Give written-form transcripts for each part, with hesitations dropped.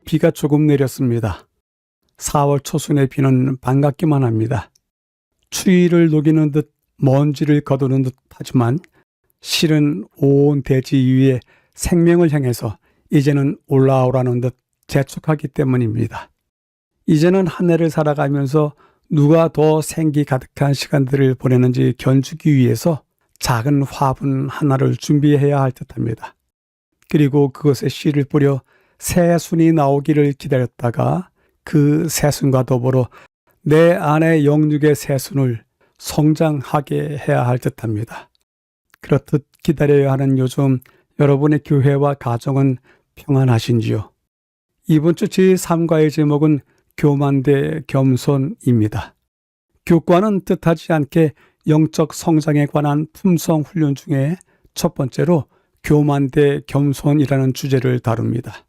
비가 조금 내렸습니다. 4월 초순의 비는 반갑기만 합니다. 추위를 녹이는 듯 먼지를 거두는 듯 하지만 실은 온 대지 위에 생명을 향해서 이제는 올라오라는 듯 재촉하기 때문입니다. 이제는 한 해를 살아가면서 누가 더 생기 가득한 시간들을 보내는지 견주기 위해서 작은 화분 하나를 준비해야 할 듯합니다. 그리고 그것에 씨를 뿌려 새순이 나오기를 기다렸다가 그 새순과 더불어 내 안의 영육의 새순을 성장하게 해야 할 듯합니다. 그렇듯 기다려야 하는 요즘 여러분의 교회와 가정은 평안하신지요? 이번 주 제3과의 제목은 교만대 겸손입니다. 교과는 뜻하지 않게 영적 성장에 관한 품성 훈련 중에 첫 번째로 교만대 겸손이라는 주제를 다룹니다.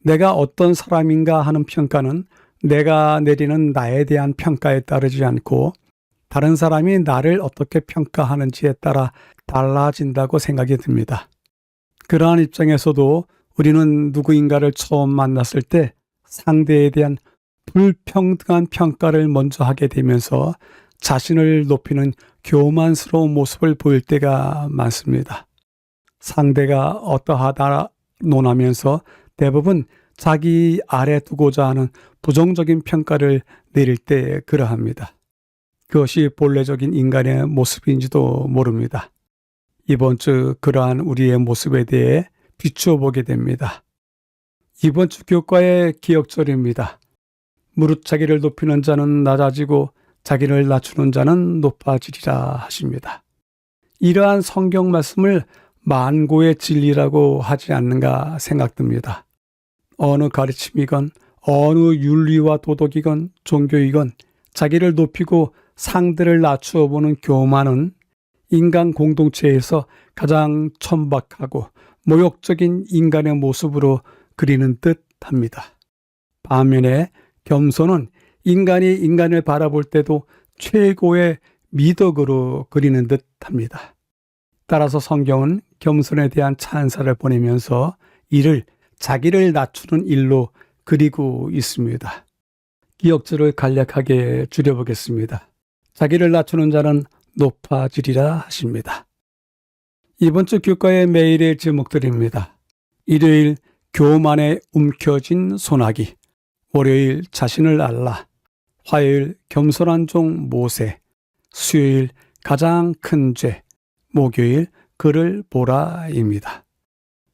내가 어떤 사람인가 하는 평가는 내가 내리는 나에 대한 평가에 따르지 않고 다른 사람이 나를 어떻게 평가하는지에 따라 달라진다고 생각이 듭니다. 그러한 입장에서도 우리는 누구인가를 처음 만났을 때 상대에 대한 불평등한 평가를 먼저 하게 되면서 자신을 높이는 교만스러운 모습을 보일 때가 많습니다. 상대가 어떠하다 논하면서 대부분 자기 아래 두고자 하는 부정적인 평가를 내릴 때 그러합니다. 그것이 본래적인 인간의 모습인지도 모릅니다. 이번 주 그러한 우리의 모습에 대해 비추어 보게 됩니다. 이번 주 교과의 기억절입니다. 무릇 자기를 높이는 자는 낮아지고 자기를 낮추는 자는 높아지리라 하십니다. 이러한 성경 말씀을 만고의 진리라고 하지 않는가 생각됩니다. 어느 가르침이건 어느 윤리와 도덕이건 종교이건 자기를 높이고 상대를 낮추어 보는 교만은 인간 공동체에서 가장 천박하고 모욕적인 인간의 모습으로 그리는 듯 합니다. 반면에 겸손은 인간이 인간을 바라볼 때도 최고의 미덕으로 그리는 듯 합니다. 따라서 성경은 겸손에 대한 찬사를 보내면서 이를 자기를 낮추는 일로 그리고 있습니다. 기억절을 간략하게 줄여보겠습니다. 자기를 낮추는 자는 높아지리라 하십니다. 이번 주 교과의 매일의 제목들입니다. 일요일 교만에 움켜진 소나기, 월요일 자신을 알라, 화요일 겸손한 종 모세, 수요일 가장 큰 죄, 목요일 그를 보라입니다.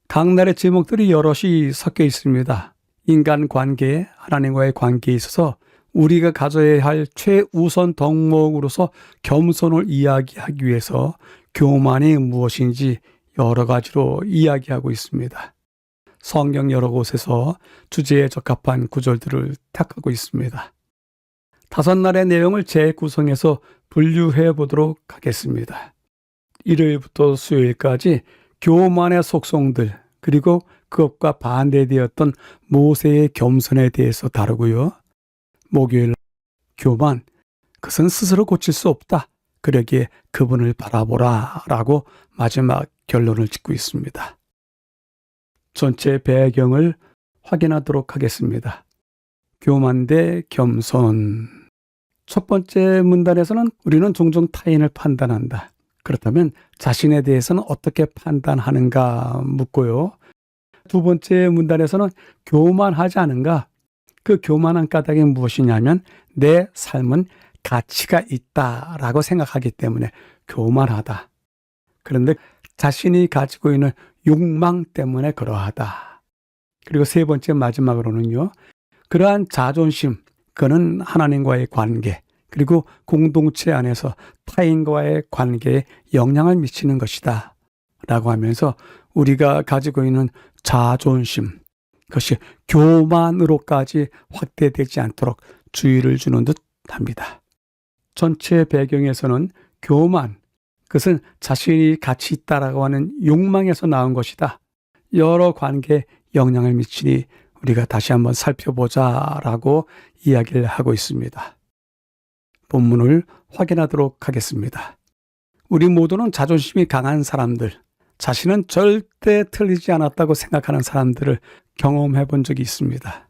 각 날의 제목들이 여럿이 섞여 있습니다. 인간 관계, 하나님과의 관계에 있어서 우리가 가져야 할 최우선 덕목으로서 겸손을 이야기하기 위해서 교만이 무엇인지 여러 가지로 이야기하고 있습니다. 성경 여러 곳에서 주제에 적합한 구절들을 택하고 있습니다. 5날의 내용을 재구성해서 분류해 보도록 하겠습니다. 일요일부터 수요일까지 교만의 속성들, 그리고 그것과 반대되었던 모세의 겸손에 대해서 다루고요. 목요일 교만, 그것은 스스로 고칠 수 없다. 그러기에 그분을 바라보라 라고 마지막 결론을 짓고 있습니다. 전체 배경을 확인하도록 하겠습니다. 교만 대 겸손. 첫 번째 문단에서는 우리는 종종 타인을 판단한다. 그렇다면 자신에 대해서는 어떻게 판단하는가 묻고요. 두 번째 문단에서는 교만하지 않은가? 그 교만한 까닭이 무엇이냐면 내 삶은 가치가 있다라고 생각하기 때문에 교만하다. 그런데 자신이 가지고 있는 욕망 때문에 그러하다. 그리고 세 번째 마지막으로는요. 그러한 자존심, 그는 하나님과의 관계, 그리고 공동체 안에서 타인과의 관계에 영향을 미치는 것이다. 라고 하면서 우리가 가지고 있는 자존심, 그것이 교만으로까지 확대되지 않도록 주의를 주는 듯 합니다. 전체 배경에서는 교만, 그것은 자신이 가치 있다라고 하는 욕망에서 나온 것이다. 여러 관계에 영향을 미치니 우리가 다시 한번 살펴보자라고 이야기를 하고 있습니다. 본문을 확인하도록 하겠습니다. 우리 모두는 자존심이 강한 사람들, 자신은 절대 틀리지 않았다고 생각하는 사람들을 경험해 본 적이 있습니다.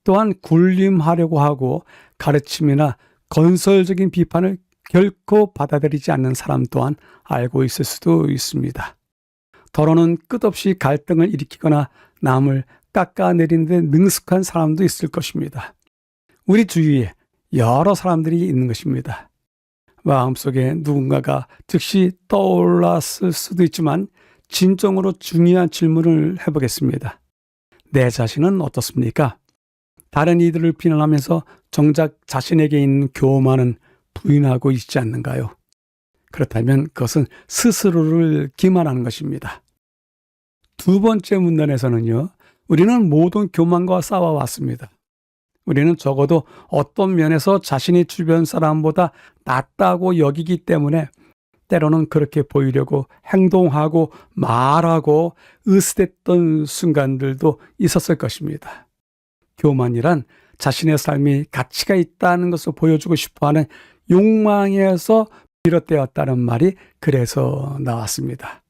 또한 군림하려고 하고 가르침이나 건설적인 비판을 결코 받아들이지 않는 사람 또한 알고 있을 수도 있습니다. 더러는 끝없이 갈등을 일으키거나 남을 깎아내리는 데 능숙한 사람도 있을 것입니다. 우리 주위에 여러 사람들이 있는 것입니다. 마음속에 누군가가 즉시 떠올랐을 수도 있지만 진정으로 중요한 질문을 해보겠습니다. 내 자신은 어떻습니까? 다른 이들을 비난하면서 정작 자신에게 있는 교만은 부인하고 있지 않는가요? 그렇다면 그것은 스스로를 기만하는 것입니다. 두 번째 문단에서는요, 우리는 모든 교만과 싸워왔습니다. 우리는 적어도 어떤 면에서 자신이 주변 사람보다 낫다고 여기기 때문에 때로는 그렇게 보이려고 행동하고 말하고 으스댔던 순간들도 있었을 것입니다. 교만이란 자신의 삶이 가치가 있다는 것을 보여주고 싶어하는 욕망에서 비롯되었다는 말이 그래서 나왔습니다.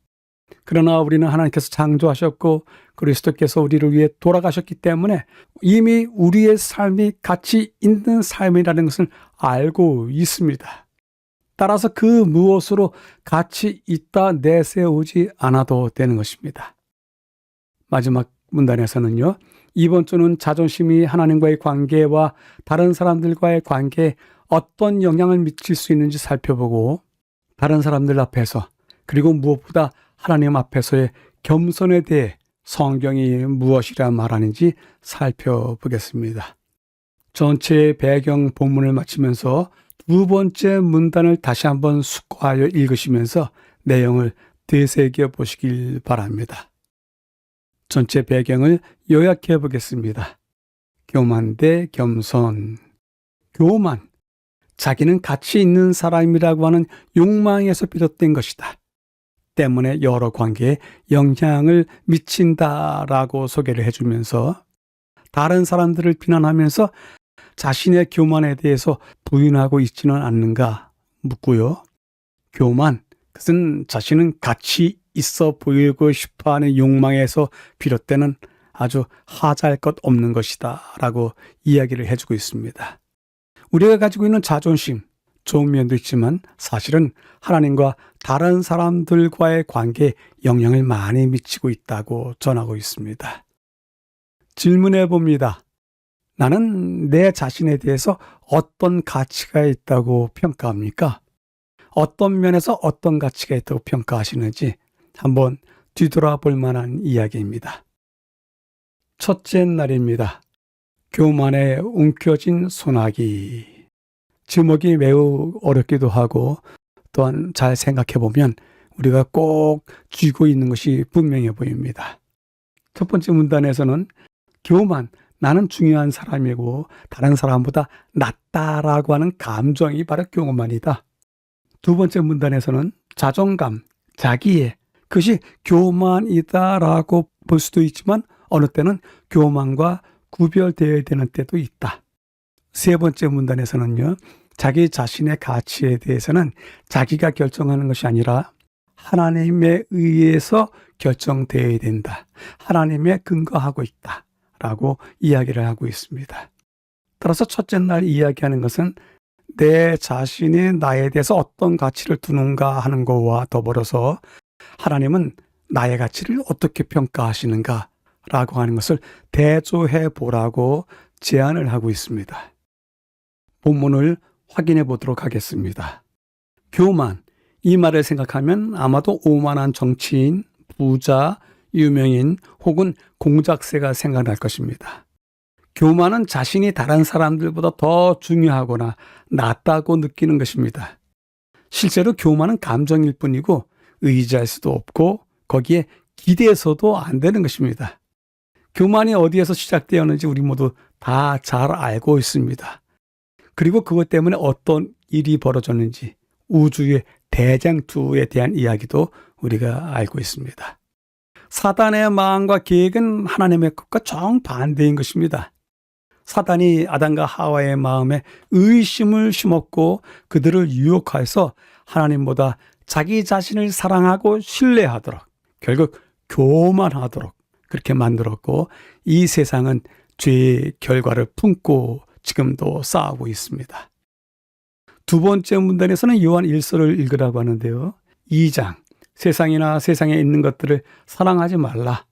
그러나 우리는 하나님께서 창조하셨고 그리스도께서 우리를 위해 돌아가셨기 때문에 이미 우리의 삶이 가치 있는 삶이라는 것을 알고 있습니다. 따라서 그 무엇으로 가치 있다 내세우지 않아도 되는 것입니다. 마지막 문단에서는요, 이번 주는 자존심이 하나님과의 관계와 다른 사람들과의 관계에 어떤 영향을 미칠 수 있는지 살펴보고 다른 사람들 앞에서 그리고 무엇보다 하나님 앞에서의 겸손에 대해 성경이 무엇이라 말하는지 살펴보겠습니다. 전체 배경 본문을 마치면서 두 번째 문단을 다시 한번 숙고하여 읽으시면서 내용을 되새겨 보시길 바랍니다. 전체 배경을 요약해 보겠습니다. 교만 대 겸손. 교만, 자기는 가치 있는 사람이라고 하는 욕망에서 비롯된 것이다. 때문에 여러 관계에 영향을 미친다라고 소개를 해주면서 다른 사람들을 비난하면서 자신의 교만에 대해서 부인하고 있지는 않는가 묻고요. 교만, 그것은 자신은 가치 있어 보이고 싶어하는 욕망에서 비롯되는 아주 하잘 것 없는 것이다 라고 이야기를 해주고 있습니다. 우리가 가지고 있는 자존심, 좋은 면도 있지만 사실은 하나님과 다른 사람들과의 관계에 영향을 많이 미치고 있다고 전하고 있습니다. 질문해 봅니다. 나는 내 자신에 대해서 어떤 가치가 있다고 평가합니까? 어떤 면에서 어떤 가치가 있다고 평가하시는지 한번 뒤돌아볼 만한 이야기입니다. 첫째 날입니다. 교만에 움켜진 소나기. 제목이 매우 어렵기도 하고 또한 잘 생각해 보면 우리가 꼭 쥐고 있는 것이 분명해 보입니다. 첫 번째 문단에서는 교만, 나는 중요한 사람이고 다른 사람보다 낫다라고 하는 감정이 바로 교만이다. 두 번째 문단에서는 자존감, 자기애, 그것이 교만이다라고 볼 수도 있지만 어느 때는 교만과 구별되어야 되는 때도 있다. 세 번째 문단에서는요, 자기 자신의 가치에 대해서는 자기가 결정하는 것이 아니라 하나님에 의해서 결정되어야 된다. 하나님에 근거하고 있다. 라고 이야기를 하고 있습니다. 따라서 첫째 날 이야기하는 것은 내 자신이 나에 대해서 어떤 가치를 두는가 하는 것과 더불어서 하나님은 나의 가치를 어떻게 평가하시는가 라고 하는 것을 대조해 보라고 제안을 하고 있습니다. 본문을 확인해 보도록 하겠습니다. 교만, 이 말을 생각하면 아마도 오만한 정치인, 부자, 유명인 혹은 공작새가 생각날 것입니다. 교만은 자신이 다른 사람들보다 더 중요하거나 낫다고 느끼는 것입니다. 실제로 교만은 감정일 뿐이고 의지할 수도 없고 거기에 기대서도 안 되는 것입니다. 교만이 어디에서 시작되었는지 우리 모두 다 잘 알고 있습니다. 그리고 그것 때문에 어떤 일이 벌어졌는지 우주의 대장투에 대한 이야기도 우리가 알고 있습니다. 사단의 마음과 계획은 하나님의 것과 정반대인 것입니다. 사단이 아담과 하와의 마음에 의심을 심었고 그들을 유혹해서 하나님보다 자기 자신을 사랑하고 신뢰하도록, 결국 교만하도록 그렇게 만들었고, 이 세상은 죄의 결과를 품고 지금도 싸우고 있습니다. 두 번째 문단에서는 요한 1서를 읽으라고 하는데요. 2장, 세상이나 세상에 있는 것들을 사랑하지 말라.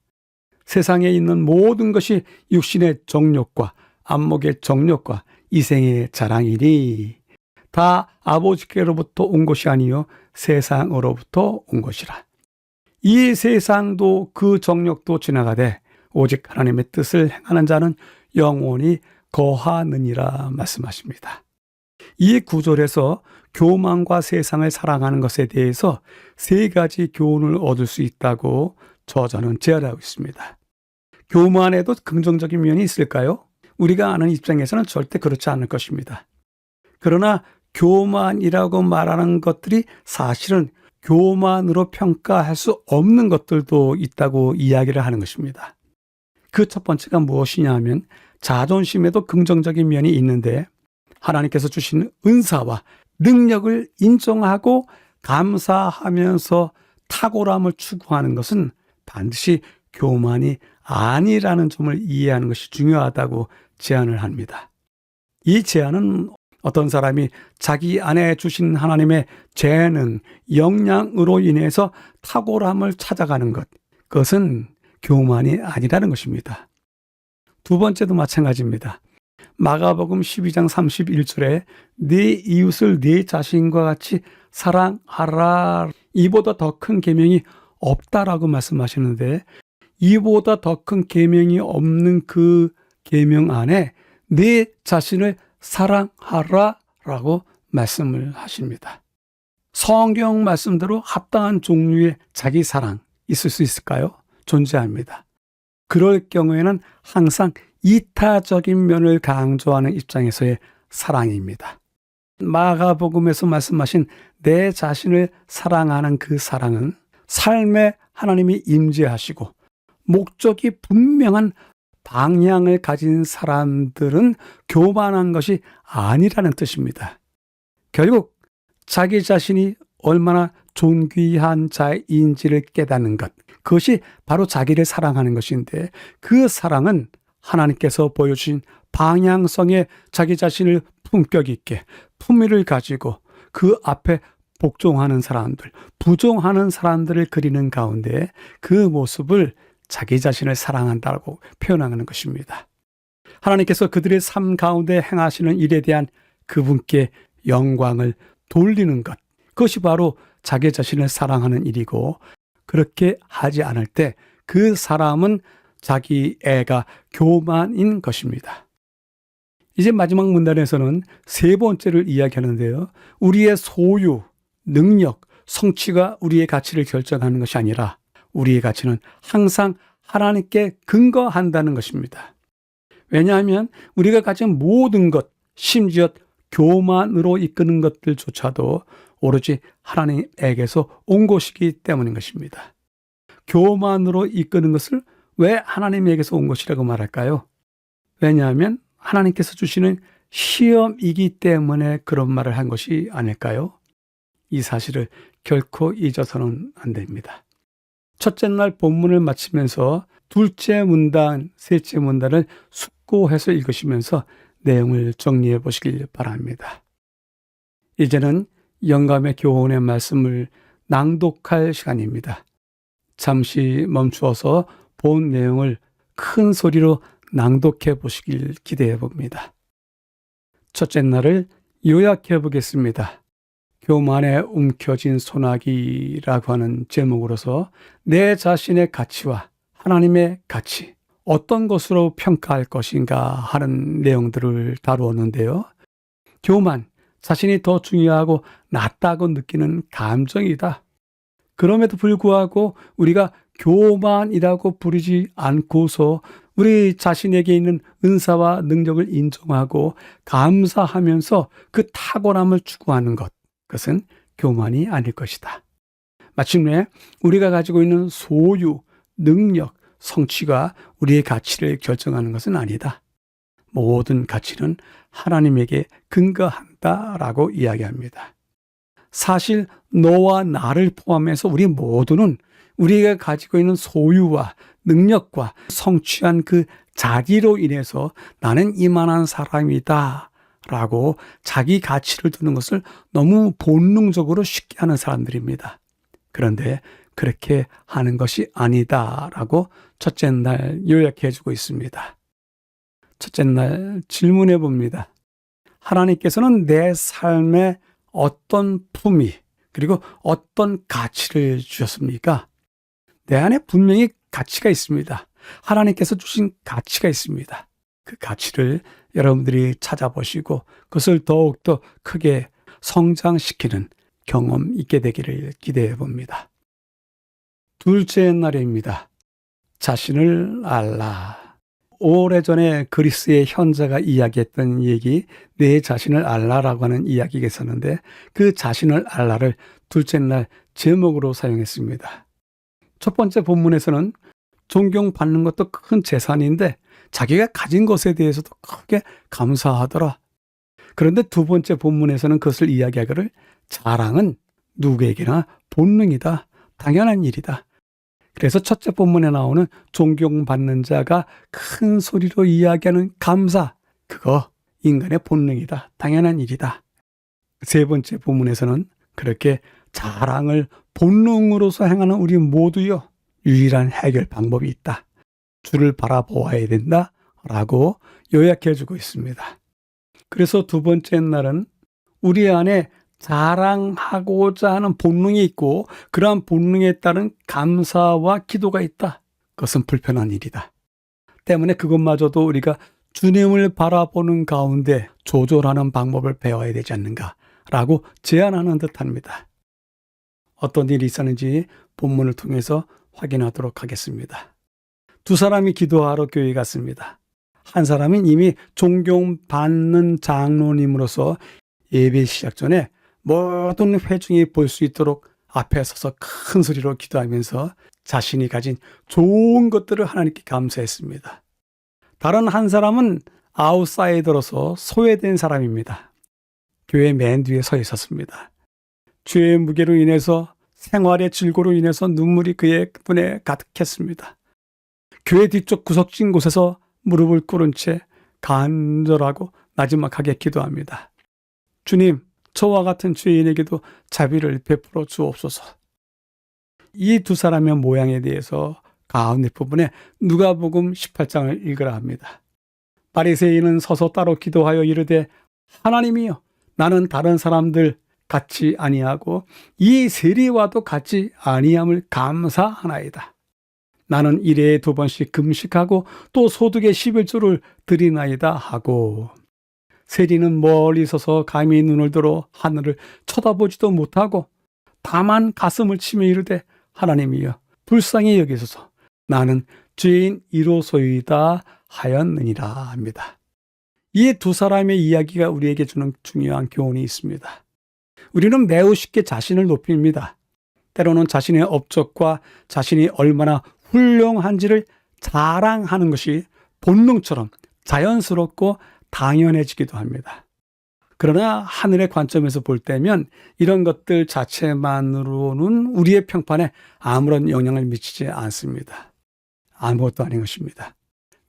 세상에 있는 모든 것이 육신의 정욕과 안목의 정욕과 이생의 자랑이니 다 아버지께로부터 온 것이 아니요 세상으로부터 온 것이라. 이 세상도 그 정욕도 지나가되 오직 하나님의 뜻을 행하는 자는 영원히 거하느니라 말씀하십니다. 이 구절에서 교만과 세상을 사랑하는 것에 대해서 세 가지 교훈을 얻을 수 있다고 저자는 제안하고 있습니다. 교만에도 긍정적인 면이 있을까요? 우리가 아는 입장에서는 절대 그렇지 않을 것입니다. 그러나 교만이라고 말하는 것들이 사실은 교만으로 평가할 수 없는 것들도 있다고 이야기를 하는 것입니다. 그 첫 번째가 무엇이냐 하면 자존심에도 긍정적인 면이 있는데 하나님께서 주신 은사와 능력을 인정하고 감사하면서 탁월함을 추구하는 것은 반드시 교만이 아니라는 점을 이해하는 것이 중요하다고 제안을 합니다. 이 제안은 어떤 사람이 자기 안에 주신 하나님의 재능, 역량으로 인해서 탁월함을 찾아가는 것, 그것은 교만이 아니라는 것입니다. 두 번째도 마찬가지입니다. 마가복음 12장 31절에 네 이웃을 네 자신과 같이 사랑하라. 이보다 더 큰 계명이 없다라고 말씀하시는데 이보다 더 큰 계명이 없는 그 계명 안에 네 자신을 사랑하라라고 말씀을 하십니다. 성경 말씀대로 합당한 종류의 자기 사랑 있을 수 있을까요? 존재합니다. 그럴 경우에는 항상 이타적인 면을 강조하는 입장에서의 사랑입니다. 마가복음에서 말씀하신 내 자신을 사랑하는 그 사랑은 삶에 하나님이 임재하시고 목적이 분명한 방향을 가진 사람들은 교만한 것이 아니라는 뜻입니다. 결국 자기 자신이 얼마나 존귀한 자인지를 깨닫는 것, 그것이 바로 자기를 사랑하는 것인데 그 사랑은 하나님께서 보여주신 방향성에 자기 자신을 품격 있게 품위를 가지고 그 앞에 복종하는 사람들, 부종하는 사람들을 그리는 가운데 그 모습을 자기 자신을 사랑한다고 표현하는 것입니다. 하나님께서 그들의 삶 가운데 행하시는 일에 대한 그분께 영광을 돌리는 것, 그것이 바로 자기 자신을 사랑하는 일이고 그렇게 하지 않을 때 그 사람은 자기 애가 교만인 것입니다. 이제 마지막 문단에서는 세 번째를 이야기하는데요. 우리의 소유, 능력, 성취가 우리의 가치를 결정하는 것이 아니라 우리의 가치는 항상 하나님께 근거한다는 것입니다. 왜냐하면 우리가 가진 모든 것, 심지어 교만으로 이끄는 것들조차도 오로지 하나님에게서 온 것이기 때문인 것입니다. 교만으로 이끄는 것을 왜 하나님에게서 온 것이라고 말할까요? 왜냐하면 하나님께서 주시는 시험이기 때문에 그런 말을 한 것이 아닐까요? 이 사실을 결코 잊어서는 안 됩니다. 첫째 날 본문을 마치면서 둘째 문단, 셋째 문단을 숙고해서 읽으시면서 내용을 정리해 보시길 바랍니다. 이제는 영감의 교훈의 말씀을 낭독할 시간입니다. 잠시 멈추어서 본 내용을 큰 소리로 낭독해 보시길 기대해 봅니다. 첫째 날을 요약해 보겠습니다. 교만에 움켜진 소나기라고 하는 제목으로서 내 자신의 가치와 하나님의 가치, 어떤 것으로 평가할 것인가 하는 내용들을 다루었는데요. 교만, 자신이 더 중요하고 낫다고 느끼는 감정이다. 그럼에도 불구하고 우리가 교만이라고 부르지 않고서 우리 자신에게 있는 은사와 능력을 인정하고 감사하면서 그 탁월함을 추구하는 것, 그것은 교만이 아닐 것이다. 마침내 우리가 가지고 있는 소유, 능력, 성취가 우리의 가치를 결정하는 것은 아니다. 모든 가치는 하나님에게 근거한다라고 이야기합니다. 사실 너와 나를 포함해서 우리 모두는 우리가 가지고 있는 소유와 능력과 성취한 그 자리로 인해서 나는 이만한 사람이다 라고 자기 가치를 두는 것을 너무 본능적으로 쉽게 하는 사람들입니다. 그런데 그렇게 하는 것이 아니다 라고 첫째 날 요약해 주고 있습니다. 첫째 날 질문해 봅니다. 하나님께서는 내 삶에 어떤 품위 그리고 어떤 가치를 주셨습니까? 내 안에 분명히 가치가 있습니다. 하나님께서 주신 가치가 있습니다. 그 가치를 여러분들이 찾아보시고 그것을 더욱더 크게 성장시키는 경험 있게 되기를 기대해 봅니다. 둘째 날입니다. 자신을 알라. 오래전에 그리스의 현자가 이야기했던 얘기, 내 자신을 알라라고 하는 이야기가 있었는데 그 자신을 알라를 둘째 날 제목으로 사용했습니다. 첫 번째 본문에서는 존경받는 것도 큰 재산인데 자기가 가진 것에 대해서도 크게 감사하더라. 그런데 두 번째 본문에서는 그것을 이야기하기를 자랑은 누구에게나 본능이다. 당연한 일이다. 그래서 첫째 본문에 나오는 존경받는 자가 큰 소리로 이야기하는 감사, 그거 인간의 본능이다. 당연한 일이다. 세 번째 본문에서는 그렇게 자랑을 본능으로서 행하는 우리 모두요, 유일한 해결 방법이 있다. 주를 바라보아야 된다. 라고 요약해 주고 있습니다. 그래서 두 번째 날은 우리 안에 자랑하고자 하는 본능이 있고 그러한 본능에 따른 감사와 기도가 있다. 그것은 불편한 일이다. 때문에 그것마저도 우리가 주님을 바라보는 가운데 조절하는 방법을 배워야 되지 않는가라고 제안하는 듯합니다. 어떤 일이 있었는지 본문을 통해서 확인하도록 하겠습니다. 두 사람이 기도하러 교회에 갔습니다. 한 사람은 이미 존경받는 장로님으로서 예배 시작 전에 모든 회중이 볼 수 있도록 앞에 서서 큰 소리로 기도하면서 자신이 가진 좋은 것들을 하나님께 감사했습니다. 다른 한 사람은 아웃사이더로서 소외된 사람입니다. 교회 맨 뒤에 서 있었습니다. 죄의 무게로 인해서 생활의 질고로 인해서 눈물이 그의 눈에 가득했습니다. 교회 뒤쪽 구석진 곳에서 무릎을 꿇은 채 간절하고 나지막하게 기도합니다. 주님, 저와 같은 죄인에게도 자비를 베풀어 주옵소서. 이 두 사람의 모양에 대해서 가운데 부분에 누가복음 18장을 읽으라 합니다. 바리새인은 서서 따로 기도하여 이르되 하나님이여, 나는 다른 사람들 같이 아니하고 이 세리와도 같이 아니함을 감사하나이다. 나는 일에 2번씩 금식하고 또 소득의 11조를 드리나이다 하고, 세리는 멀리 서서 감히 눈을 들어 하늘을 쳐다보지도 못하고 다만 가슴을 치며 이르되 하나님이여, 불쌍히 여기소서. 나는 죄인 1호소이다 하였느니라 합니다. 이 두 사람의 이야기가 우리에게 주는 중요한 교훈이 있습니다. 우리는 매우 쉽게 자신을 높입니다. 때로는 자신의 업적과 자신이 얼마나 훌륭한지를 자랑하는 것이 본능처럼 자연스럽고 당연해지기도 합니다. 그러나 하늘의 관점에서 볼 때면 이런 것들 자체만으로는 우리의 평판에 아무런 영향을 미치지 않습니다. 아무것도 아닌 것입니다.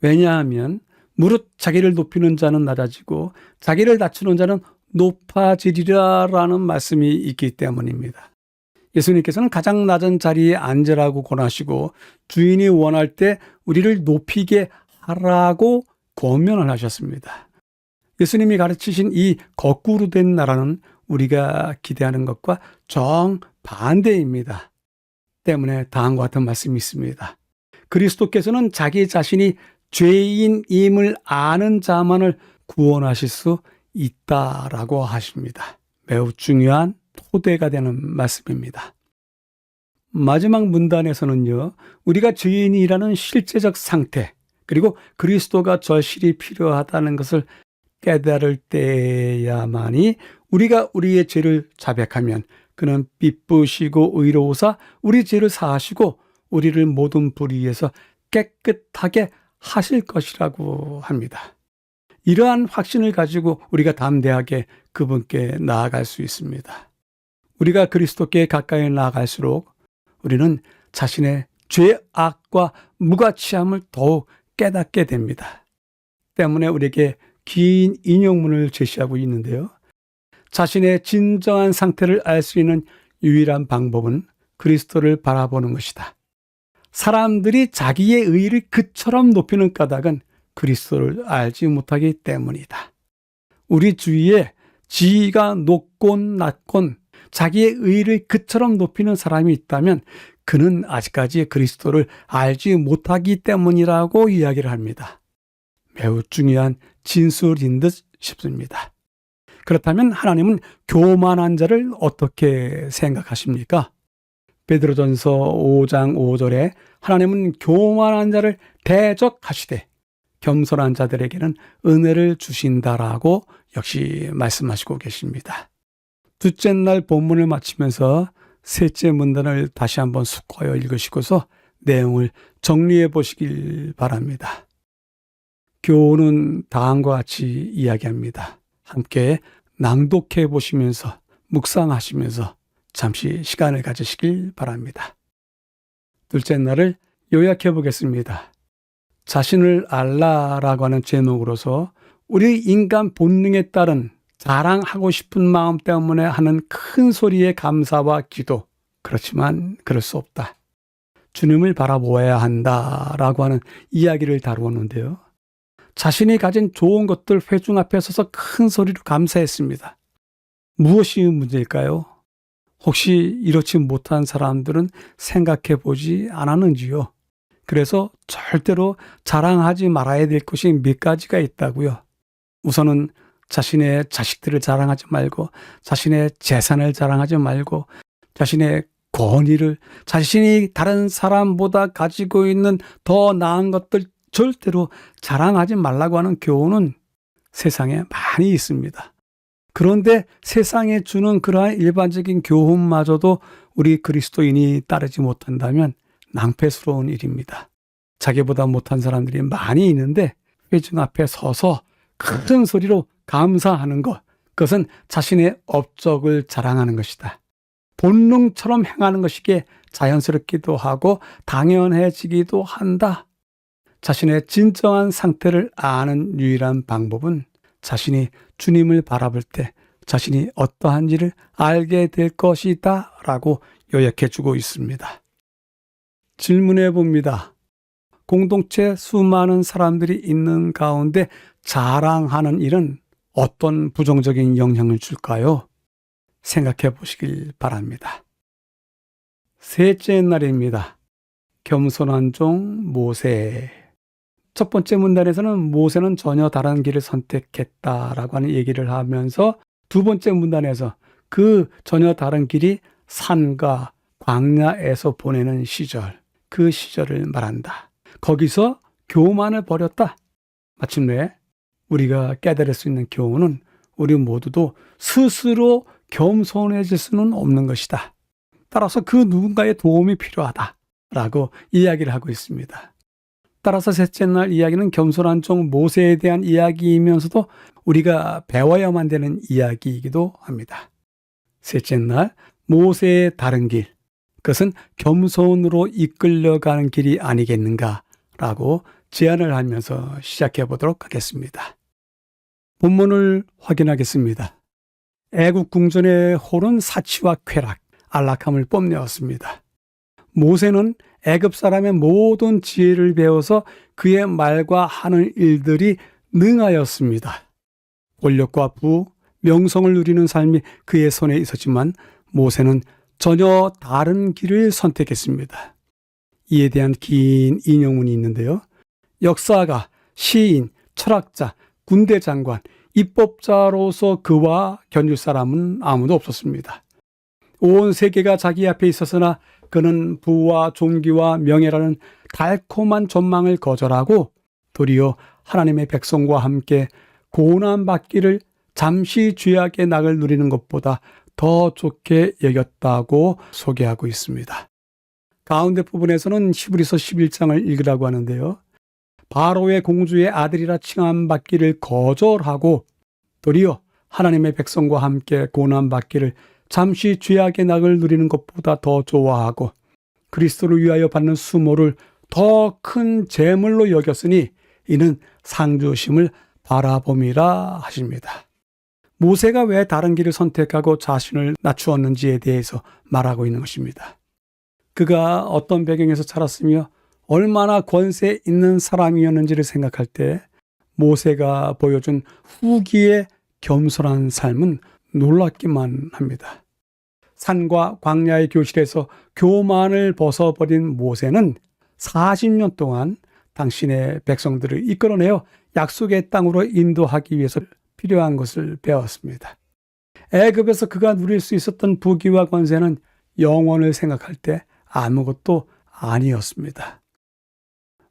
왜냐하면 무릇 자기를 높이는 자는 낮아지고 자기를 낮추는 자는 높아지리라라는 말씀이 있기 때문입니다. 예수님께서는 가장 낮은 자리에 앉으라고 권하시고 주인이 원할 때 우리를 높이게 하라고 권면을 하셨습니다. 예수님이 가르치신 이 거꾸로 된 나라는 우리가 기대하는 것과 정반대입니다. 때문에 다음과 같은 말씀이 있습니다. 그리스도께서는 자기 자신이 죄인임을 아는 자만을 구원하실 수 있다라고 하십니다. 매우 중요한 토대가 되는 말씀입니다. 마지막 문단에서는요, 우리가 죄인이라는 실제적 상태, 그리고 그리스도가 절실히 필요하다는 것을 깨달을 때야만이 우리가 우리의 죄를 자백하면 그는 삐쁘시고 의로우사 우리 죄를 사하시고 우리를 모든 불의에서 깨끗하게 하실 것이라고 합니다. 이러한 확신을 가지고 우리가 담대하게 그분께 나아갈 수 있습니다. 우리가 그리스도께 가까이 나아갈수록 우리는 자신의 죄악과 무가치함을 더욱 깨닫게 됩니다. 때문에 우리에게 긴 인용문을 제시하고 있는데요. 자신의 진정한 상태를 알 수 있는 유일한 방법은 그리스도를 바라보는 것이다. 사람들이 자기의 의의를 그처럼 높이는 까닭은 그리스도를 알지 못하기 때문이다. 우리 주위에 지위가 높곤 낮곤 자기의 의의를 그처럼 높이는 사람이 있다면 그는 아직까지 그리스도를 알지 못하기 때문이라고 이야기를 합니다. 매우 중요한 진술인 듯 싶습니다. 그렇다면 하나님은 교만한 자를 어떻게 생각하십니까? 베드로전서 5장 5절에 하나님은 교만한 자를 대적하시되 겸손한 자들에게는 은혜를 주신다라고 역시 말씀하시고 계십니다. 둘째 날 본문을 마치면서 셋째 문단을 다시 한번 숙고하여 읽으시고서 내용을 정리해 보시길 바랍니다. 교훈은 다음과 같이 이야기합니다. 함께 낭독해 보시면서 묵상하시면서 잠시 시간을 가지시길 바랍니다. 둘째 날을 요약해 보겠습니다. 자신을 알라라고 하는 제목으로서 우리 인간 본능에 따른 자랑하고 싶은 마음 때문에 하는 큰 소리의 감사와 기도. 그렇지만 그럴 수 없다. 주님을 바라보아야 한다라고 하는 이야기를 다루었는데요. 자신이 가진 좋은 것들 회중 앞에 서서 큰 소리로 감사했습니다. 무엇이 문제일까요? 혹시 이렇지 못한 사람들은 생각해 보지 않았는지요? 그래서 절대로 자랑하지 말아야 될 것이 몇 가지가 있다고요. 우선은 자신의 자식들을 자랑하지 말고, 자신의 재산을 자랑하지 말고, 자신의 권위를, 자신이 다른 사람보다 가지고 있는 더 나은 것들 절대로 자랑하지 말라고 하는 교훈은 세상에 많이 있습니다. 그런데 세상에 주는 그러한 일반적인 교훈마저도 우리 그리스도인이 따르지 못한다면 낭패스러운 일입니다. 자기보다 못한 사람들이 많이 있는데 회중 앞에 서서 큰 소리로 감사하는 것, 그것은 자신의 업적을 자랑하는 것이다. 본능처럼 행하는 것이기에 자연스럽기도 하고 당연해지기도 한다. 자신의 진정한 상태를 아는 유일한 방법은 자신이 주님을 바라볼 때 자신이 어떠한지를 알게 될 것이다 라고 요약해 주고 있습니다. 질문해 봅니다. 공동체 수많은 사람들이 있는 가운데 자랑하는 일은 어떤 부정적인 영향을 줄까요? 생각해 보시길 바랍니다. 셋째 날입니다. 겸손한 종 모세. 첫 번째 문단에서는 모세는 전혀 다른 길을 선택했다라고 하는 얘기를 하면서 두 번째 문단에서 그 전혀 다른 길이 산과 광야에서 보내는 시절, 그 시절을 말한다. 거기서 교만을 버렸다. 마침내 우리가 깨달을 수 있는 교훈은 우리 모두도 스스로 겸손해질 수는 없는 것이다. 따라서 그 누군가의 도움이 필요하다라고 이야기를 하고 있습니다. 따라서 셋째 날 이야기는 겸손한 종 모세에 대한 이야기이면서도 우리가 배워야만 되는 이야기이기도 합니다. 셋째 날 모세의 다른 길, 그것은 겸손으로 이끌려가는 길이 아니겠는가라고 제안을 하면서 시작해 보도록 하겠습니다. 본문을 확인하겠습니다. 애국 궁전의 홀은 사치와 쾌락, 안락함을 뽐내었습니다. 모세는 애굽 사람의 모든 지혜를 배워서 그의 말과 하는 일들이 능하였습니다. 권력과 부, 명성을 누리는 삶이 그의 손에 있었지만 모세는 전혀 다른 길을 선택했습니다. 이에 대한 긴 인용문이 있는데요. 역사가, 시인, 철학자, 군대 장관, 입법자로서 그와 견줄 사람은 아무도 없었습니다. 온 세계가 자기 앞에 있었으나 그는 부와 존귀와 명예라는 달콤한 전망을 거절하고 도리어 하나님의 백성과 함께 고난받기를 잠시 죄악의 낙을 누리는 것보다 더 좋게 여겼다고 소개하고 있습니다. 가운데 부분에서는 히브리서 11장을 읽으라고 하는데요. 바로의 공주의 아들이라 칭함받기를 거절하고 도리어 하나님의 백성과 함께 고난받기를 잠시 죄악의 낙을 누리는 것보다 더 좋아하고 그리스도를 위하여 받는 수모를 더 큰 재물로 여겼으니 이는 상 주심을 바라봄이라 하십니다. 모세가 왜 다른 길을 선택하고 자신을 낮추었는지에 대해서 말하고 있는 것입니다. 그가 어떤 배경에서 자랐으며 얼마나 권세 있는 사람이었는지를 생각할 때 모세가 보여준 후기의 겸손한 삶은 놀랍기만 합니다. 산과 광야의 교실에서 교만을 벗어버린 모세는 40년 동안 당신의 백성들을 이끌어내어 약속의 땅으로 인도하기 위해서 필요한 것을 배웠습니다. 애굽에서 그가 누릴 수 있었던 부귀와 권세는 영원을 생각할 때 아무것도 아니었습니다.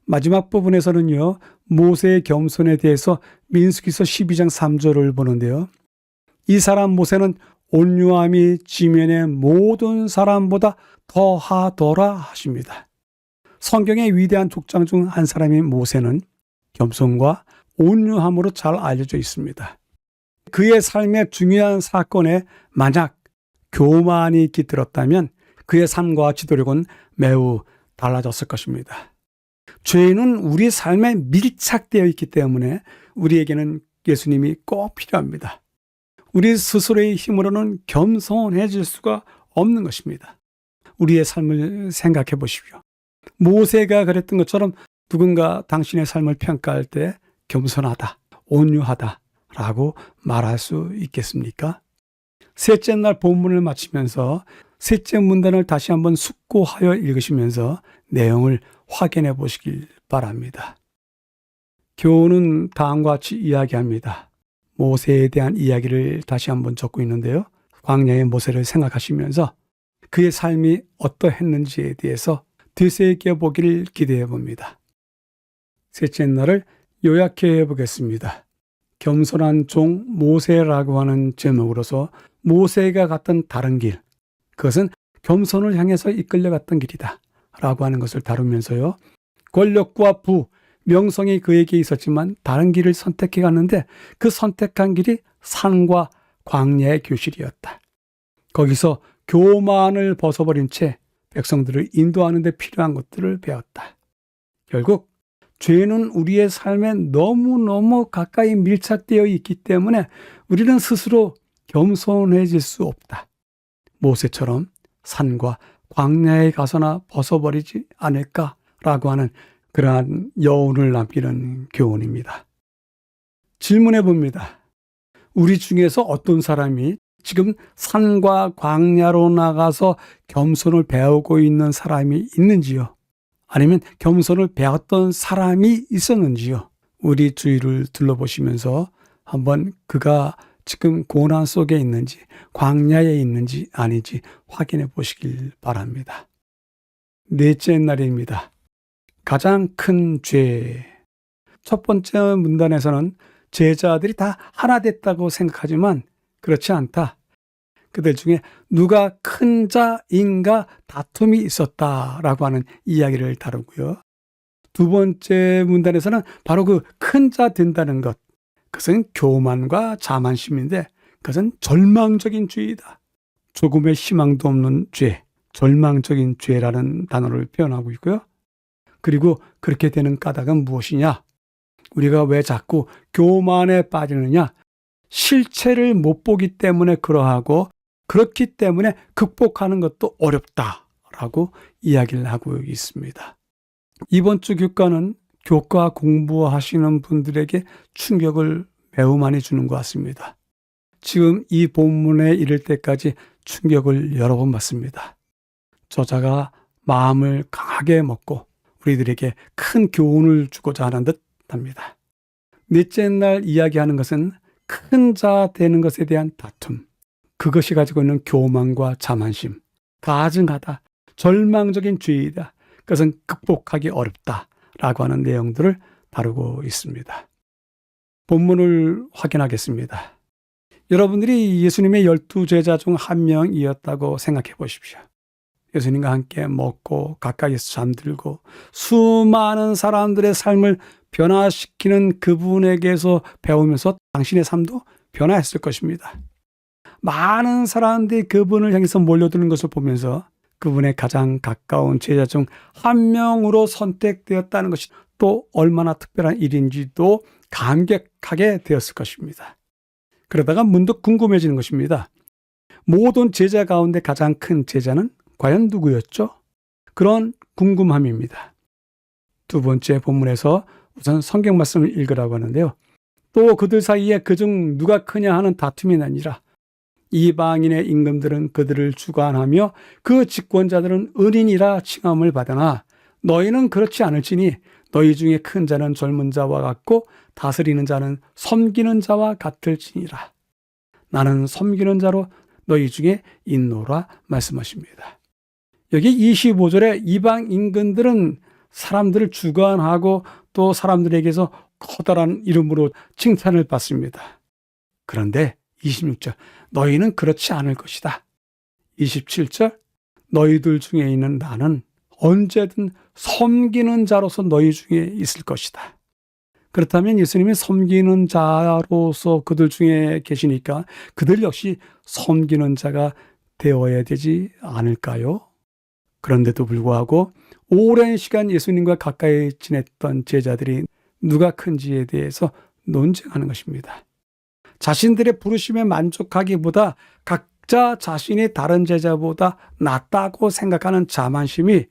마지막 부분에서는요, 모세의 겸손에 대해서 민수기서 12장 3절을 보는데요. 이 사람 모세는 온유함이 지면의 모든 사람보다 더하더라 하십니다. 성경의 위대한 족장 중 한 사람인 모세는 겸손과 온유함으로 잘 알려져 있습니다. 그의 삶의 중요한 사건에 만약 교만이 깃들었다면 그의 삶과 지도력은 매우 달라졌을 것입니다. 죄는 우리 삶에 밀착되어 있기 때문에 우리에게는 예수님이 꼭 필요합니다. 우리 스스로의 힘으로는 겸손해질 수가 없는 것입니다. 우리의 삶을 생각해 보십시오. 모세가 그랬던 것처럼 누군가 당신의 삶을 평가할 때 겸손하다, 온유하다 라고 말할 수 있겠습니까? 셋째 날 본문을 마치면서 셋째 문단을 다시 한번 숙고하여 읽으시면서 내용을 확인해 보시길 바랍니다. 교훈은 다음과 같이 이야기합니다. 모세에 대한 이야기를 다시 한번 적고 있는데요. 광야의 모세를 생각하시면서 그의 삶이 어떠했는지에 대해서 되새겨 보기를 기대해 봅니다. 셋째 날을 요약해 보겠습니다. 겸손한 종 모세라고 하는 제목으로서 모세가 갔던 다른 길, 그것은 겸손을 향해서 이끌려갔던 길이다 라고 하는 것을 다루면서요. 권력과 부, 명성이 그에게 있었지만 다른 길을 선택해 갔는데 그 선택한 길이 산과 광야의 교실이었다. 거기서 교만을 벗어버린 채 백성들을 인도하는 데 필요한 것들을 배웠다. 결국 죄는 우리의 삶에 너무너무 가까이 밀착되어 있기 때문에 우리는 스스로 겸손해질 수 없다. 모세처럼 산과 광야에 가서나 벗어버리지 않을까라고 하는 그러한 여운을 남기는 교훈입니다. 질문해 봅니다. 우리 중에서 어떤 사람이 지금 산과 광야로 나가서 겸손을 배우고 있는 사람이 있는지요? 아니면 겸손을 배웠던 사람이 있었는지요? 우리 주위를 둘러보시면서 한번 그가 지금 고난 속에 있는지 광야에 있는지 아닌지 확인해 보시길 바랍니다. 넷째 날입니다. 가장 큰 죄. 첫 번째 문단에서는 제자들이 다 하나 됐다고 생각하지만 그렇지 않다. 그들 중에 누가 큰 자인가 다툼이 있었다라고 하는 이야기를 다루고요. 두 번째 문단에서는 바로 그 큰 자 된다는 것, 그것은 교만과 자만심인데 그것은 절망적인 죄이다. 조금의 희망도 없는 죄, 절망적인 죄라는 단어를 표현하고 있고요. 그리고 그렇게 되는 까닭은 무엇이냐? 우리가 왜 자꾸 교만에 빠지느냐? 실체를 못 보기 때문에 그러하고 그렇기 때문에 극복하는 것도 어렵다라고 이야기를 하고 있습니다. 이번 주 교과는 교과 공부하시는 분들에게 충격을 매우 많이 주는 것 같습니다. 지금 이 본문에 이를 때까지 충격을 여러 번 받습니다. 저자가 마음을 강하게 먹고 우리들에게 큰 교훈을 주고자 하는 듯 합니다. 넷째 날 이야기하는 것은 큰 자 되는 것에 대한 다툼, 그것이 가지고 있는 교만과 자만심, 가증하다, 절망적인 죄이다, 그것은 극복하기 어렵다라고 하는 내용들을 다루고 있습니다. 본문을 확인하겠습니다. 여러분들이 예수님의 12제자 중 한 명이었다고 생각해 보십시오. 예수님과 함께 먹고 가까이서 잠들고 수많은 사람들의 삶을 변화시키는 그분에게서 배우면서 당신의 삶도 변화했을 것입니다. 많은 사람들이 그분을 향해서 몰려드는 것을 보면서 그분의 가장 가까운 제자 중 한 명으로 선택되었다는 것이 또 얼마나 특별한 일인지도 감격하게 되었을 것입니다. 그러다가 문득 궁금해지는 것입니다. 모든 제자 가운데 가장 큰 제자는 과연 누구였죠? 그런 궁금함입니다. 두 번째 본문에서 우선 성경 말씀을 읽으라고 하는데요. 또 그들 사이에 그중 누가 크냐 하는 다툼이 나니라. 이방인의 임금들은 그들을 주관하며 그 집권자들은 은인이라 칭함을 받으나 너희는 그렇지 않을지니 너희 중에 큰 자는 젊은 자와 같고 다스리는 자는 섬기는 자와 같을지니라. 나는 섬기는 자로 너희 중에 있노라 말씀하십니다. 여기 25절에 이방 임금들은 사람들을 주관하고 또 사람들에게서 커다란 이름으로 칭찬을 받습니다. 그런데 26절 너희는 그렇지 않을 것이다. 27절 너희들 중에 있는 나는 언제든 섬기는 자로서 너희 중에 있을 것이다. 그렇다면 예수님이 섬기는 자로서 그들 중에 계시니까 그들 역시 섬기는 자가 되어야 되지 않을까요? 그런데도 불구하고 오랜 시간 예수님과 가까이 지냈던 제자들이 누가 큰지에 대해서 논쟁하는 것입니다. 자신들의 부르심에 만족하기보다 각자 자신이 다른 제자보다 낫다고 생각하는 자만심이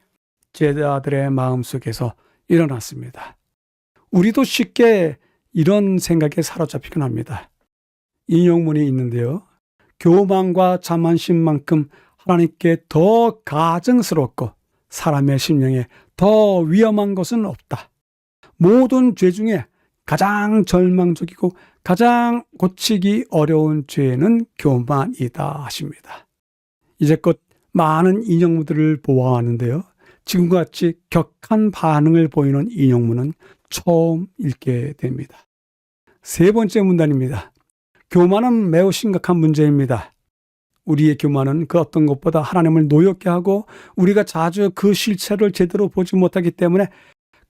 제자들의 마음속에서 일어났습니다. 우리도 쉽게 이런 생각에 사로잡히곤 합니다. 인용문이 있는데요. 교만과 자만심만큼 하나님께 더 가증스럽고 사람의 심령에 더 위험한 것은 없다. 모든 죄 중에 가장 절망적이고 가장 고치기 어려운 죄는 교만이다 하십니다. 이제껏 많은 인용문들을 보아왔는데요. 지금과 같이 격한 반응을 보이는 인용문은 처음 읽게 됩니다. 세 번째 문단입니다. 교만은 매우 심각한 문제입니다. 우리의 교만은 그 어떤 것보다 하나님을 노엽게 하고 우리가 자주 그 실체를 제대로 보지 못하기 때문에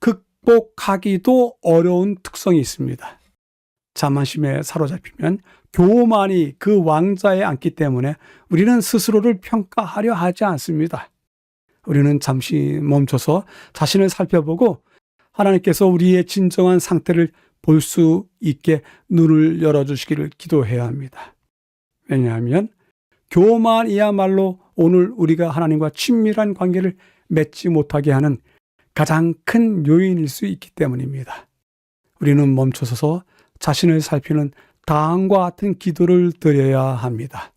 극복하기도 어려운 특성이 있습니다. 자만심에 사로잡히면 교만이 그 왕좌에 앉기 때문에 우리는 스스로를 평가하려 하지 않습니다. 우리는 잠시 멈춰서 자신을 살펴보고 하나님께서 우리의 진정한 상태를 볼 수 있게 눈을 열어주시기를 기도해야 합니다. 왜냐하면 교만이야말로 오늘 우리가 하나님과 친밀한 관계를 맺지 못하게 하는 가장 큰 요인일 수 있기 때문입니다. 우리는 멈춰서서 자신을 살피는 다음과 같은 기도를 드려야 합니다.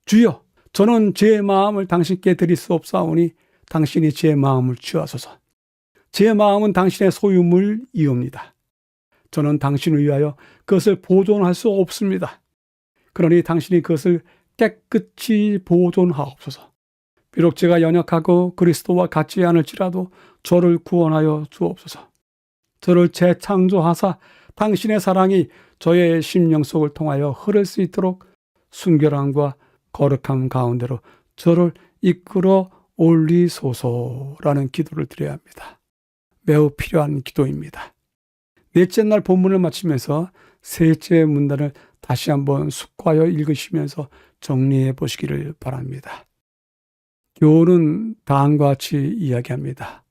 주여, 저는 제 마음을 당신께 드릴 수 없사오니 당신이 제 마음을 취하소서. 제 마음은 당신의 소유물이옵니다. 저는 당신을 위하여 그것을 보존할 수 없습니다. 그러니 당신이 그것을 깨끗이 보존하옵소서. 비록 제가 연약하고 그리스도와 같지 않을지라도 저를 구원하여 주옵소서. 저를 재창조하사 당신의 사랑이 저의 심령 속을 통하여 흐를 수 있도록 순결함과 거룩함 가운데로 저를 이끌어 올리소서라는 기도를 드려야 합니다. 매우 필요한 기도입니다. 넷째 날 본문을 마치면서 셋째 문단을 다시 한번 숙고하여 읽으시면서 정리해 보시기를 바랍니다. 교훈은 다음과 같이 이야기합니다.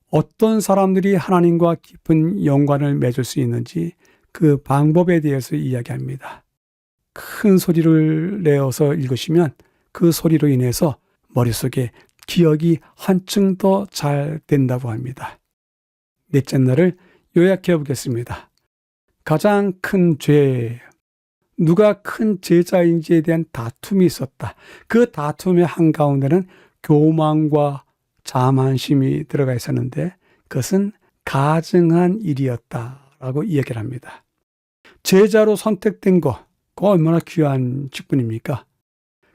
어떤 사람들이 하나님과 깊은 연관을 맺을 수 있는지 그 방법에 대해서 이야기합니다. 큰 소리를 내어서 읽으시면 그 소리로 인해서 머릿속에 기억이 한층 더 잘 된다고 합니다. 넷째 날을 요약해 보겠습니다. 가장 큰 죄, 누가 큰 제자인지에 대한 다툼이 있었다. 그 다툼의 한가운데는 교만과 자만심이 들어가 있었는데 그것은 가증한 일이었다라고 이야기를 합니다. 제자로 선택된 거, 그거 얼마나 귀한 직분입니까?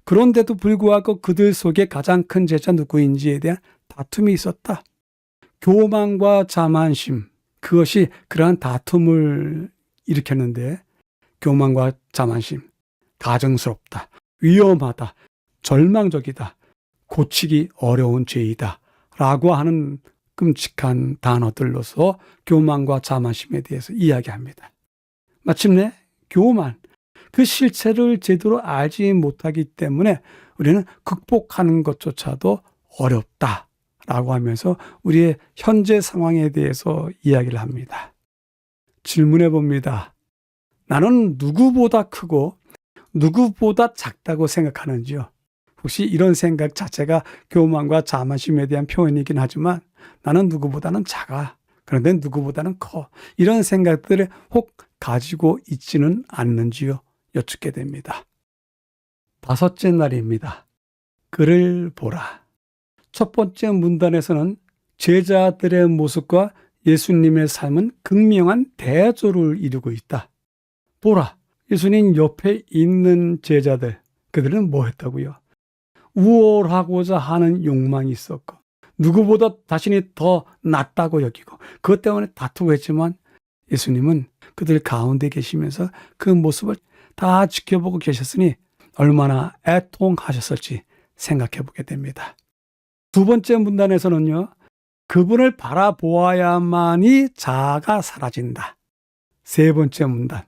그런데도 불구하고 그들 속에 가장 큰 제자 누구인지에 대한 다툼이 있었다. 교만과 자만심, 그것이 그러한 다툼을 일으켰는데 교만과 자만심, 가증스럽다, 위험하다, 절망적이다, 고치기 어려운 죄이다 라고 하는 끔찍한 단어들로서 교만과 자만심에 대해서 이야기합니다. 마침내 교만, 그 실체를 제대로 알지 못하기 때문에 우리는 극복하는 것조차도 어렵다라고 하면서 우리의 현재 상황에 대해서 이야기를 합니다. 질문해 봅니다. 나는 누구보다 크고 누구보다 작다고 생각하는지요? 혹시 이런 생각 자체가 교만과 자만심에 대한 표현이긴 하지만 나는 누구보다는 작아. 그런데 누구보다는 커. 이런 생각들을 혹 가지고 있지는 않는지요? 여쭙게 됩니다. 5째 날입니다. 그를 보라. 첫 번째 문단에서는 제자들의 모습과 예수님의 삶은 극명한 대조를 이루고 있다. 보라, 예수님 옆에 있는 제자들, 그들은 뭐 했다고요? 우월하고자 하는 욕망이 있었고 누구보다 자신이 더 낫다고 여기고 그것 때문에 다투고 했지만 예수님은 그들 가운데 계시면서 그 모습을 다 지켜보고 계셨으니 얼마나 애통하셨을지 생각해 보게 됩니다. 2번째 문단에서는요. 그분을 바라보아야만이 자아가 사라진다. 3번째 문단.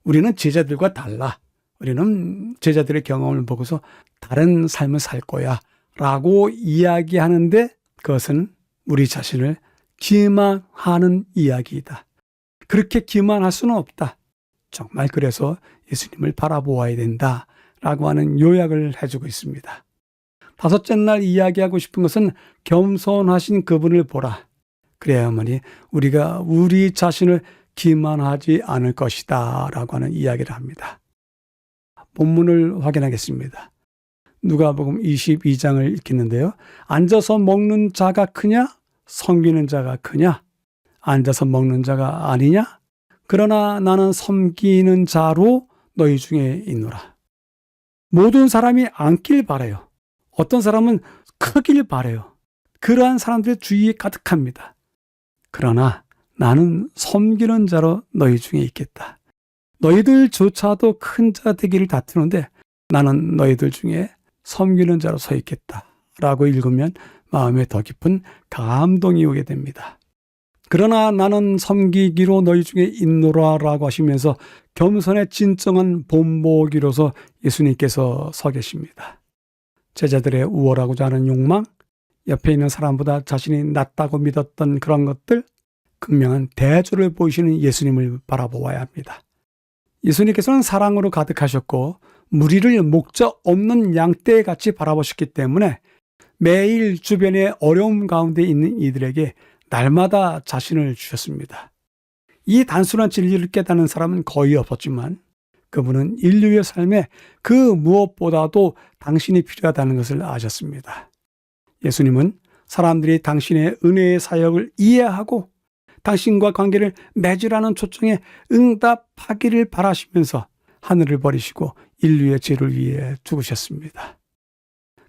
우리는 제자들과 달라. 우리는 제자들의 경험을 보고서 다른 삶을 살 거야 라고 이야기하는데 그것은 우리 자신을 기만하는 이야기이다. 그렇게 기만할 수는 없다. 정말 그래서 예수님을 바라보아야 된다 라고 하는 요약을 해주고 있습니다. 5째 날 이야기하고 싶은 것은 겸손하신 그분을 보라. 그래야만이 우리가 우리 자신을 기만하지 않을 것이다 라고 하는 이야기를 합니다. 본문을 확인하겠습니다. 누가복음 22장을 읽겠는데요. 앉아서 먹는 자가 크냐? 섬기는 자가 크냐? 앉아서 먹는 자가 아니냐? 그러나 나는 섬기는 자로 너희 중에 있노라. 모든 사람이 앉길 바라요. 어떤 사람은 크길 바라요. 그러한 사람들의 주위에 가득합니다. 그러나 나는 섬기는 자로 너희 중에 있겠다. 너희들조차도 큰 자 되기를 다투는데 나는 너희들 중에 섬기는 자로 서 있겠다 라고 읽으면 마음에 더 깊은 감동이 오게 됩니다. 그러나 나는 섬기기로 너희 중에 있노라 라고 하시면서 겸손의 진정한 본보기로서 예수님께서 서 계십니다. 제자들의 우월하고자 하는 욕망, 옆에 있는 사람보다 자신이 낫다고 믿었던 그런 것들, 극명한 대조를 보이시는 예수님을 바라보아야 합니다. 예수님께서는 사랑으로 가득하셨고 무리를 목적 없는 양떼같이 바라보셨기 때문에 매일 주변의 어려움 가운데 있는 이들에게 날마다 자신을 주셨습니다. 이 단순한 진리를 깨닫는 사람은 거의 없었지만 그분은 인류의 삶에 그 무엇보다도 당신이 필요하다는 것을 아셨습니다. 예수님은 사람들이 당신의 은혜의 사역을 이해하고 당신과 관계를 맺으라는 초청에 응답하기를 바라시면서 하늘을 버리시고 인류의 죄를 위해 죽으셨습니다.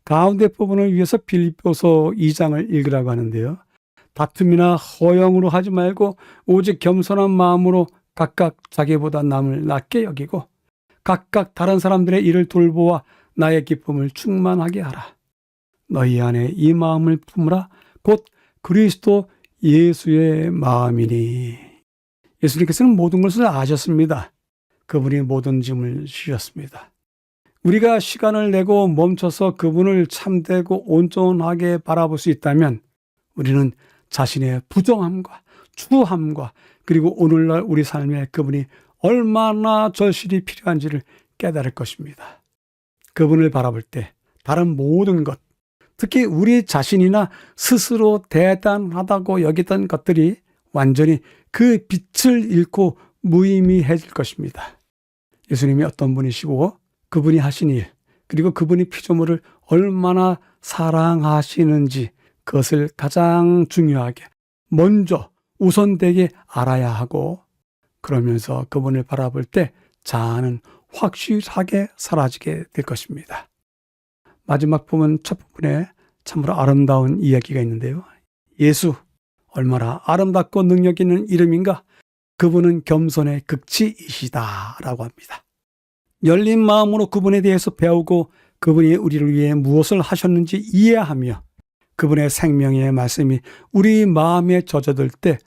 가운데 부분을 위해서 빌립보서 2장을 읽으라고 하는데요. 다툼이나 허영으로 하지 말고 오직 겸손한 마음으로 각각 자기보다 남을 낮게 여기고 각각 다른 사람들의 일을 돌보아 나의 기쁨을 충만하게 하라. 너희 안에 이 마음을 품으라. 곧 그리스도 예수의 마음이니. 예수님께서는 모든 것을 아셨습니다. 그분이 모든 짐을 지셨습니다. 우리가 시간을 내고 멈춰서 그분을 참되고 온전하게 바라볼 수 있다면 우리는 자신의 부정함과 추함과 그리고 오늘날 우리 삶에 그분이 얼마나 절실히 필요한지를 깨달을 것입니다. 그분을 바라볼 때 다른 모든 것, 특히 우리 자신이나 스스로 대단하다고 여기던 것들이 완전히 그 빛을 잃고 무의미해질 것입니다. 예수님이 어떤 분이시고 그분이 하신 일, 그리고 그분이 피조물을 얼마나 사랑하시는지 그것을 가장 중요하게 먼저 우선되게 알아야 하고 그러면서 그분을 바라볼 때 자아는 확실하게 사라지게 될 것입니다. 마지막 부분 첫 부분에 참으로 아름다운 이야기가 있는데요. 예수, 얼마나 아름답고 능력 있는 이름인가? 그분은 겸손의 극치이시다 라고 합니다. 열린 마음으로 그분에 대해서 배우고 그분이 우리를 위해 무엇을 하셨는지 이해하며 그분의 생명의 말씀이 우리 마음에 젖어들 때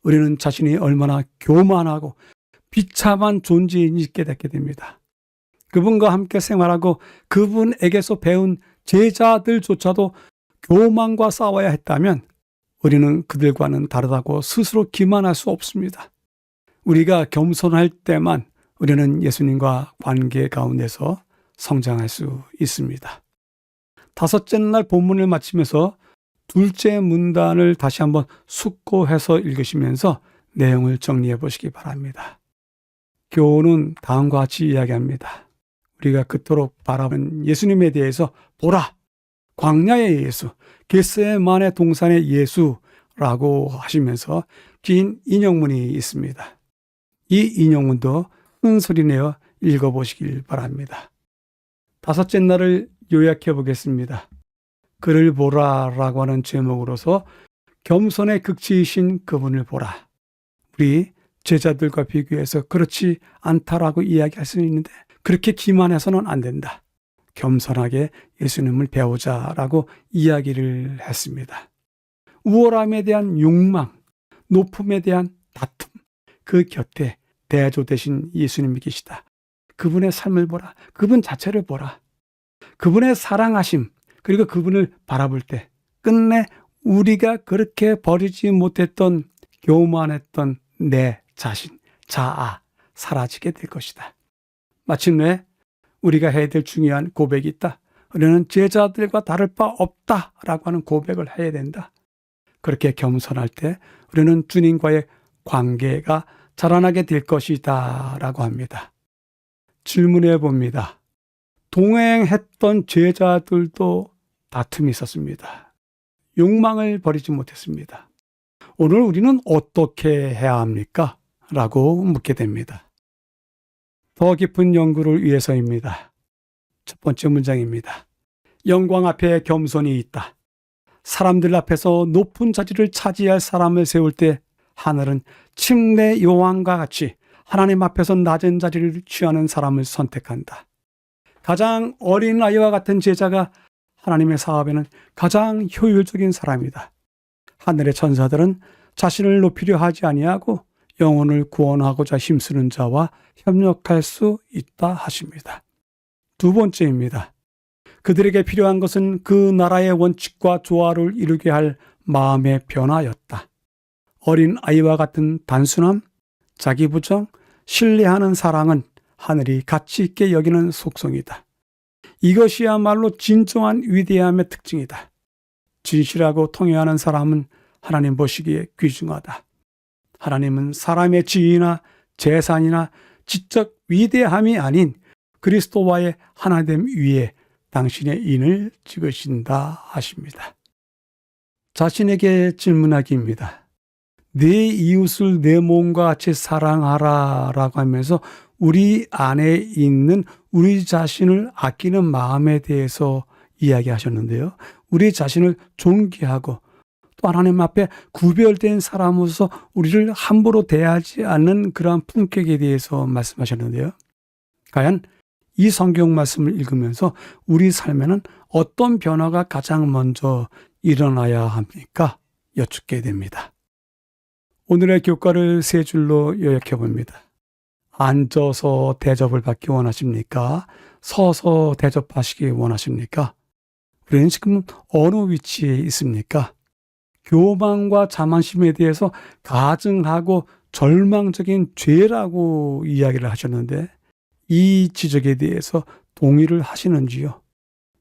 우리는 자신이 얼마나 교만하고 비참한 존재인지 깨닫게 됩니다. 그분과 함께 생활하고 그분에게서 배운 제자들조차도 교만과 싸워야 했다면 우리는 그들과는 다르다고 스스로 기만할 수 없습니다. 우리가 겸손할 때만 우리는 예수님과 관계 가운데서 성장할 수 있습니다. 다섯째 날 본문을 마치면서 둘째 문단을 다시 한번 숙고해서 읽으시면서 내용을 정리해 보시기 바랍니다. 교훈은 다음과 같이 이야기합니다. 우리가 그토록 바라본 예수님에 대해서 보라, 광야의 예수, 겟세마네 동산의 예수라고 하시면서 긴 인용문이 있습니다. 이 인용문도 큰 소리 내어 읽어보시길 바랍니다. 다섯째 날을 요약해 보겠습니다. 그를 보라라고 하는 제목으로서 겸손의 극치이신 그분을 보라. 우리 제자들과 비교해서 그렇지 않다라고 이야기할 수는 있는데 그렇게 기만해서는 안 된다. 겸손하게 예수님을 배우자라고 이야기를 했습니다. 우월함에 대한 욕망, 높음에 대한 다툼, 그 곁에 대조 되신 예수님이 계시다. 그분의 삶을 보라. 그분 자체를 보라. 그분의 사랑하심, 그리고 그분을 바라볼 때 끝내 우리가 그렇게 버리지 못했던 교만했던 내 자신, 자아 사라지게 될 것이다. 마침내 우리가 해야 될 중요한 고백이 있다. 우리는 제자들과 다를 바 없다라고 하는 고백을 해야 된다. 그렇게 겸손할 때 우리는 주님과의 관계가 자라나게 될 것이다 라고 합니다. 질문해 봅니다. 동행했던 제자들도 다툼이 있었습니다. 욕망을 버리지 못했습니다. 오늘 우리는 어떻게 해야 합니까? 라고 묻게 됩니다. 더 깊은 연구를 위해서입니다. 첫 번째 문장입니다. 영광 앞에 겸손이 있다. 사람들 앞에서 높은 자리를 차지할 사람을 세울 때 하늘은 침례 요한과 같이 하나님 앞에서 낮은 자리를 취하는 사람을 선택한다. 가장 어린 아이와 같은 제자가 하나님의 사업에는 가장 효율적인 사람이다. 하늘의 천사들은 자신을 높이려 하지 아니하고 영혼을 구원하고자 힘쓰는 자와 협력할 수 있다 하십니다. 두 번째입니다. 그들에게 필요한 것은 그 나라의 원칙과 조화를 이루게 할 마음의 변화였다. 어린 아이와 같은 단순함, 자기 부정, 신뢰하는 사랑은 하늘이 가치 있게 여기는 속성이다. 이것이야말로 진정한 위대함의 특징이다. 진실하고 통회하는 사람은 하나님 보시기에 귀중하다. 하나님은 사람의 지위나 재산이나 지적 위대함이 아닌 그리스도와의 하나됨 위에 당신의 인을 찍으신다 하십니다. 자신에게 질문하기입니다. 내 이웃을 내 몸과 같이 사랑하라 라고 하면서 우리 안에 있는 우리 자신을 아끼는 마음에 대해서 이야기하셨는데요. 우리 자신을 존귀하고 또 하나님 앞에 구별된 사람으로서 우리를 함부로 대하지 않는 그러한 품격에 대해서 말씀하셨는데요. 과연 이 성경 말씀을 읽으면서 우리 삶에는 어떤 변화가 가장 먼저 일어나야 합니까? 여쭙게 됩니다. 오늘의 교과를 세 줄로 요약해 봅니다. 앉아서 대접을 받기 원하십니까? 서서 대접하시기 원하십니까? 우리는 지금 어느 위치에 있습니까? 교만과 자만심에 대해서 가증하고 절망적인 죄라고 이야기를 하셨는데 이 지적에 대해서 동의를 하시는지요?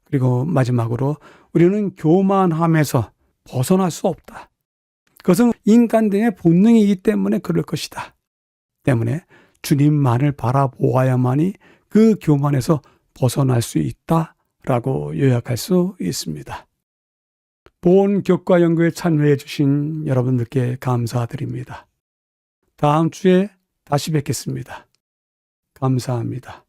그리고 마지막으로 우리는 교만함에서 벗어날 수 없다. 그것은 인간들의 본능이기 때문에 그럴 것이다. 때문에 주님만을 바라보아야만이 그 교만에서 벗어날 수 있다라고 요약할 수 있습니다. 본 교과 연구에 참여해 주신 여러분들께 감사드립니다. 다음 주에 다시 뵙겠습니다. 감사합니다.